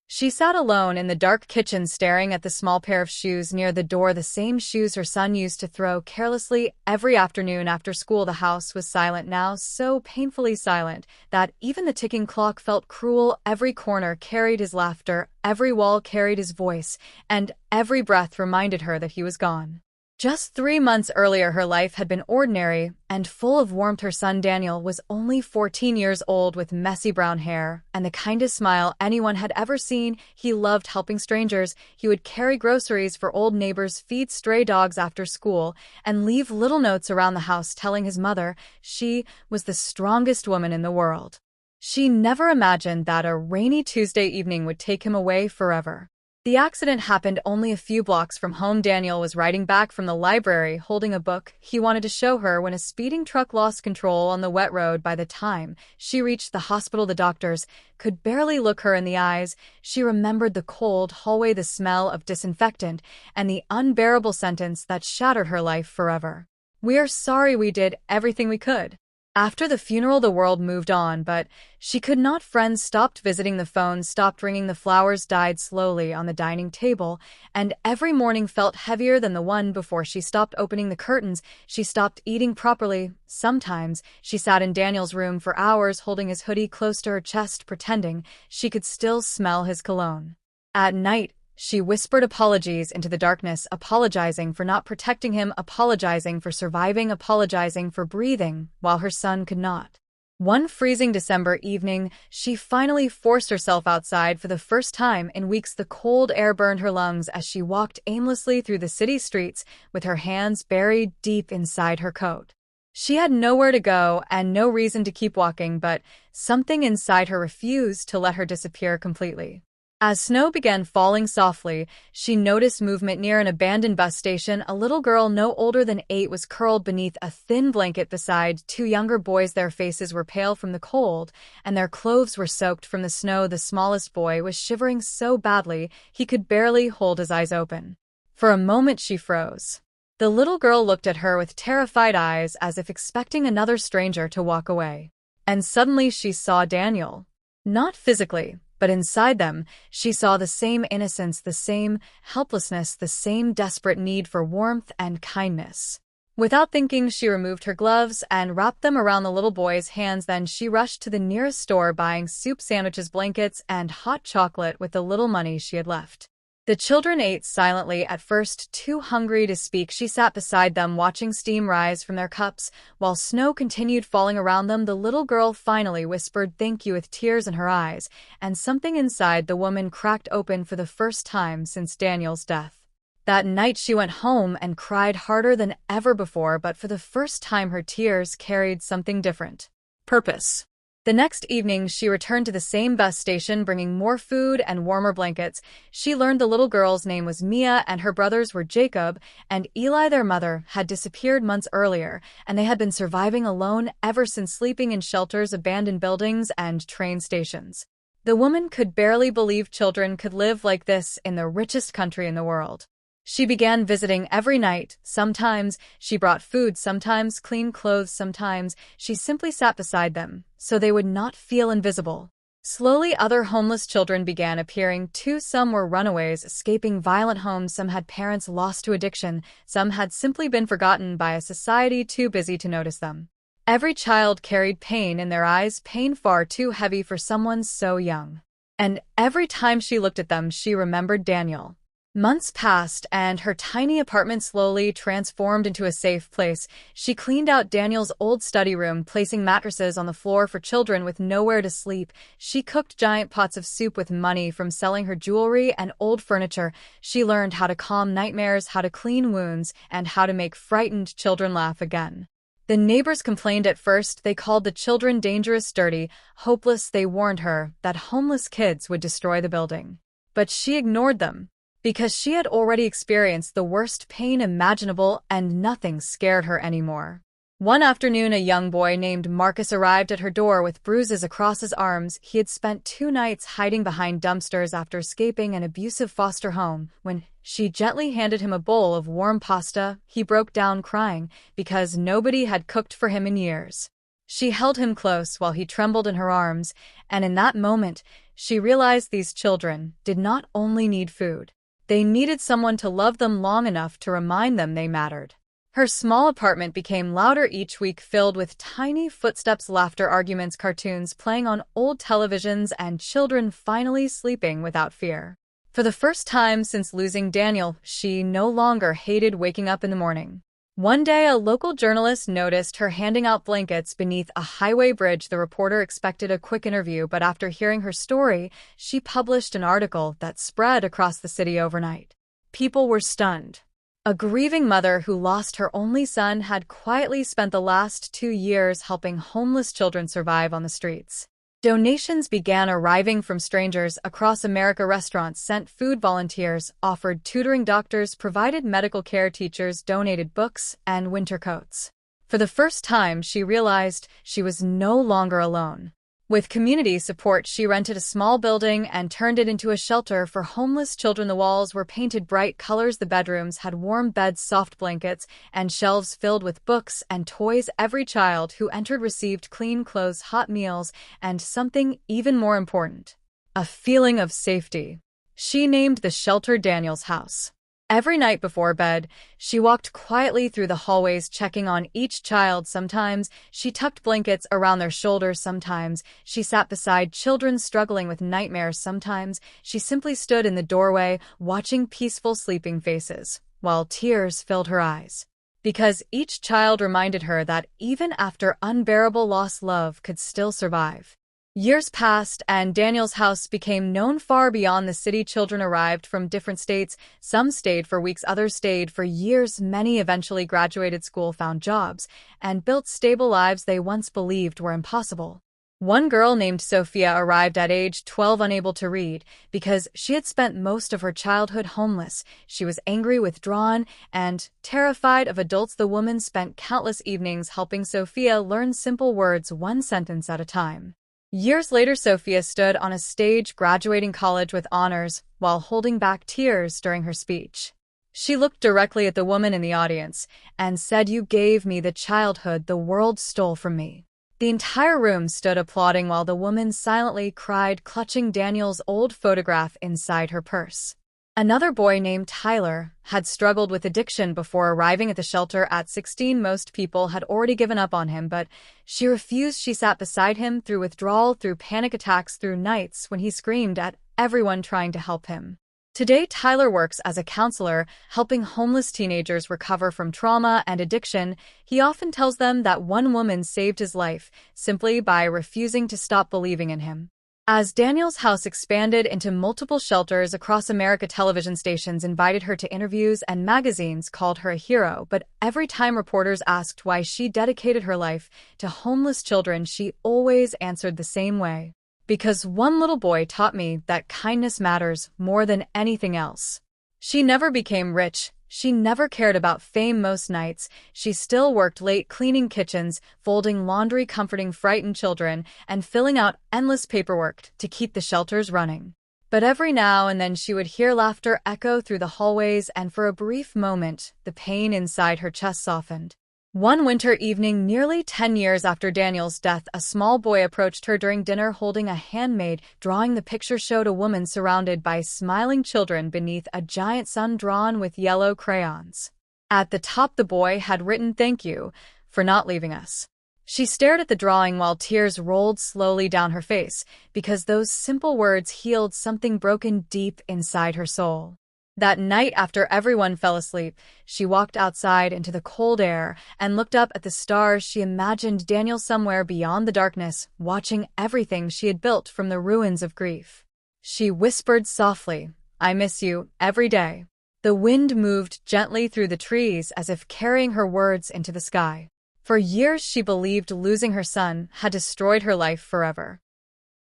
She sat alone in the dark kitchen staring at the small pair of shoes near the door, the same shoes her son used to throw carelessly every afternoon after school. The house was silent now, so painfully silent that even the ticking clock felt cruel. Every corner carried his laughter, every wall carried his voice, and every breath reminded her that he was gone. Just 3 months earlier, her life had been ordinary and full of warmth. Her son Daniel was only 14 years old with messy brown hair and the kindest smile anyone had ever seen. He loved helping strangers. He would carry groceries for old neighbors, feed stray dogs after school, and leave little notes around the house telling his mother she was the strongest woman in the world. She never imagined that a rainy Tuesday evening would take him away forever. The accident happened only a few blocks from home. Daniel was riding back from the library holding a book he wanted to show her when a speeding truck lost control on the wet road. By the time she reached the hospital, the doctors could barely look her in the eyes. She remembered the cold hallway, the smell of disinfectant, and the unbearable sentence that shattered her life forever. "We're sorry, we did everything we could." After the funeral, the world moved on, but she could not. Friends stopped visiting, the phone stopped ringing, the flowers died slowly on the dining table, and every morning felt heavier than the one before. She stopped opening the curtains, she stopped eating properly. Sometimes she sat in Daniel's room for hours holding his hoodie close to her chest, pretending she could still smell his cologne. At night, she whispered apologies into the darkness, apologizing for not protecting him, apologizing for surviving, apologizing for breathing while her son could not. One freezing December evening, she finally forced herself outside for the first time in weeks. The cold air burned her lungs as she walked aimlessly through the city streets with her hands buried deep inside her coat. She had nowhere to go and no reason to keep walking, but something inside her refused to let her disappear completely. As snow began falling softly, she noticed movement near an abandoned bus station. A little girl no older than 8 was curled beneath a thin blanket beside 2 younger boys. Their faces were pale from the cold, and their clothes were soaked from the snow. The smallest boy was shivering so badly he could barely hold his eyes open. For a moment she froze. The little girl looked at her with terrified eyes, as if expecting another stranger to walk away. And suddenly she saw Daniel. Not physically, but inside them, she saw the same innocence, the same helplessness, the same desperate need for warmth and kindness. Without thinking, she removed her gloves and wrapped them around the little boy's hands. Then she rushed to the nearest store, buying soup, sandwiches, blankets, and hot chocolate with the little money she had left. The children ate silently, at first too hungry to speak. She sat beside them, watching steam rise from their cups, while snow continued falling around them. The little girl finally whispered "thank you" with tears in her eyes, and something inside the woman cracked open for the first time since Daniel's death. That night she went home and cried harder than ever before, but for the first time her tears carried something different. Purpose. The next evening, she returned to the same bus station, bringing more food and warmer blankets. She learned the little girl's name was Mia and her brothers were Jacob and Eli. Their mother had disappeared months earlier, and they had been surviving alone ever since, sleeping in shelters, abandoned buildings, and train stations. The woman could barely believe children could live like this in the richest country in the world. She began visiting every night. Sometimes she brought food, sometimes clean clothes, sometimes she simply sat beside them, so they would not feel invisible. Slowly, other homeless children began appearing too. Some were runaways, escaping violent homes. Some had parents lost to addiction. Some had simply been forgotten by a society too busy to notice them. Every child carried pain in their eyes, pain far too heavy for someone so young. And every time she looked at them, she remembered Daniel. Months passed, and her tiny apartment slowly transformed into a safe place. She cleaned out Daniel's old study room, placing mattresses on the floor for children with nowhere to sleep. She cooked giant pots of soup with money from selling her jewelry and old furniture. She learned how to calm nightmares, how to clean wounds, and how to make frightened children laugh again. The neighbors complained at first. They called the children dangerous, dirty, hopeless. They warned her that homeless kids would destroy the building. But she ignored them, because she had already experienced the worst pain imaginable and nothing scared her anymore. One afternoon, a young boy named Marcus arrived at her door with bruises across his arms. He had spent 2 nights hiding behind dumpsters after escaping an abusive foster home. When she gently handed him a bowl of warm pasta, he broke down crying because nobody had cooked for him in years. She held him close while he trembled in her arms, and in that moment, she realized these children did not only need food. They needed someone to love them long enough to remind them they mattered. Her small apartment became louder each week, filled with tiny footsteps, laughter, arguments, cartoons playing on old televisions, and children finally sleeping without fear. For the first time since losing Daniel, she no longer hated waking up in the morning. One day, a local journalist noticed her handing out blankets beneath a highway bridge. The reporter expected a quick interview, but after hearing her story, she published an article that spread across the city overnight. People were stunned. A grieving mother who lost her only son had quietly spent the last 2 years helping homeless children survive on the streets. Donations began arriving from strangers across America. Restaurants sent food, volunteers offered tutoring, doctors provided medical care, teachers donated books and winter coats. For the first time, she realized she was no longer alone. With community support, she rented a small building and turned it into a shelter for homeless children. The walls were painted bright colors, the bedrooms had warm beds, soft blankets, and shelves filled with books and toys. Every child who entered received clean clothes, hot meals, and something even more important, a feeling of safety. She named the shelter Daniel's house. Every night before bed, she walked quietly through the hallways, checking on each child. Sometimes she tucked blankets around their shoulders. Sometimes she sat beside children struggling with nightmares. Sometimes she simply stood in the doorway, watching peaceful, sleeping faces, while tears filled her eyes. Because each child reminded her that even after unbearable loss, love could still survive. Years passed, and Daniel's house became known far beyond the city. Children arrived from different states. Some stayed for weeks, others stayed for years. Many eventually graduated school, found jobs, and built stable lives they once believed were impossible. One girl named Sophia arrived at age 12, unable to read, because she had spent most of her childhood homeless. She was angry, withdrawn, and terrified of adults. The woman spent countless evenings helping Sophia learn simple words, one sentence at a time. Years later, Sophia stood on a stage, graduating college with honors, while holding back tears during her speech. She looked directly at the woman in the audience and said, "You gave me the childhood the world stole from me." The entire room stood applauding while the woman silently cried, clutching Daniel's old photograph inside her purse. Another boy named Tyler had struggled with addiction before arriving at the shelter at 16. Most people had already given up on him, but she refused. She sat beside him through withdrawal, through panic attacks, through nights when he screamed at everyone trying to help him. Today, Tyler works as a counselor, helping homeless teenagers recover from trauma and addiction. He often tells them that one woman saved his life simply by refusing to stop believing in him. As Daniel's house expanded into multiple shelters across America, television stations invited her to interviews and magazines called her a hero. But every time reporters asked why she dedicated her life to homeless children, she always answered the same way. Because one little boy taught me that kindness matters more than anything else. She never became rich. She never cared about fame. Most nights, she still worked late, cleaning kitchens, folding laundry, comforting frightened children, and filling out endless paperwork to keep the shelters running. But every now and then she would hear laughter echo through the hallways, and for a brief moment, the pain inside her chest softened. One winter evening, nearly 10 years after Daniel's death, a small boy approached her during dinner holding a handmade drawing. The picture showed a woman surrounded by smiling children beneath a giant sun drawn with yellow crayons. At the top, the boy had written, "Thank you for not leaving us." She stared at the drawing while tears rolled slowly down her face, because those simple words healed something broken deep inside her soul. That night, after everyone fell asleep, she walked outside into the cold air and looked up at the stars. She imagined Daniel somewhere beyond the darkness, watching everything she had built from the ruins of grief. She whispered softly, "I miss you every day." The wind moved gently through the trees as if carrying her words into the sky. For years she believed losing her son had destroyed her life forever.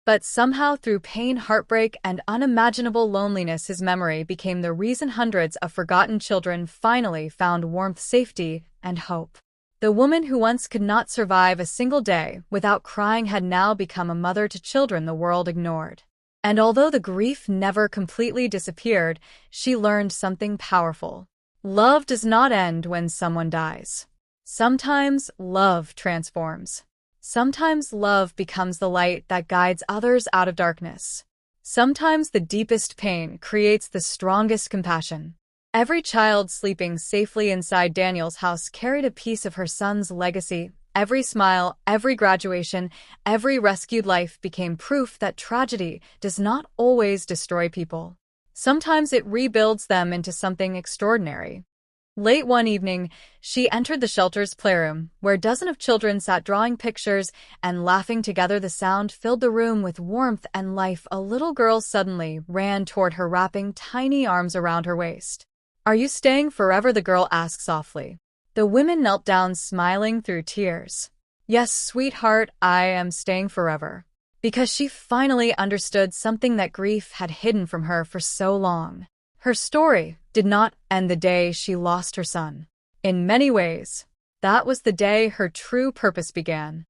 But somehow, through pain, heartbreak, and unimaginable loneliness, his memory became the reason hundreds of forgotten children finally found warmth, safety, and hope. The woman who once could not survive a single day without crying had now become a mother to children the world ignored. And although the grief never completely disappeared, she learned something powerful. Love does not end when someone dies. Sometimes love transforms. Sometimes love becomes the light that guides others out of darkness. Sometimes the deepest pain creates the strongest compassion. Every child sleeping safely inside Daniel's house carried a piece of her son's legacy. Every smile, every graduation, every rescued life became proof that tragedy does not always destroy people. Sometimes it rebuilds them into something extraordinary. Late one evening, she entered the shelter's playroom, where dozens of children sat drawing pictures and laughing together. The sound filled the room with warmth and life. A little girl suddenly ran toward her, wrapping tiny arms around her waist. "Are you staying forever?" the girl asked softly. The women knelt down, smiling through tears. "Yes, sweetheart, I am staying forever." Because she finally understood something that grief had hidden from her for so long. Her story did not end the day she lost her son. In many ways, that was the day her true purpose began.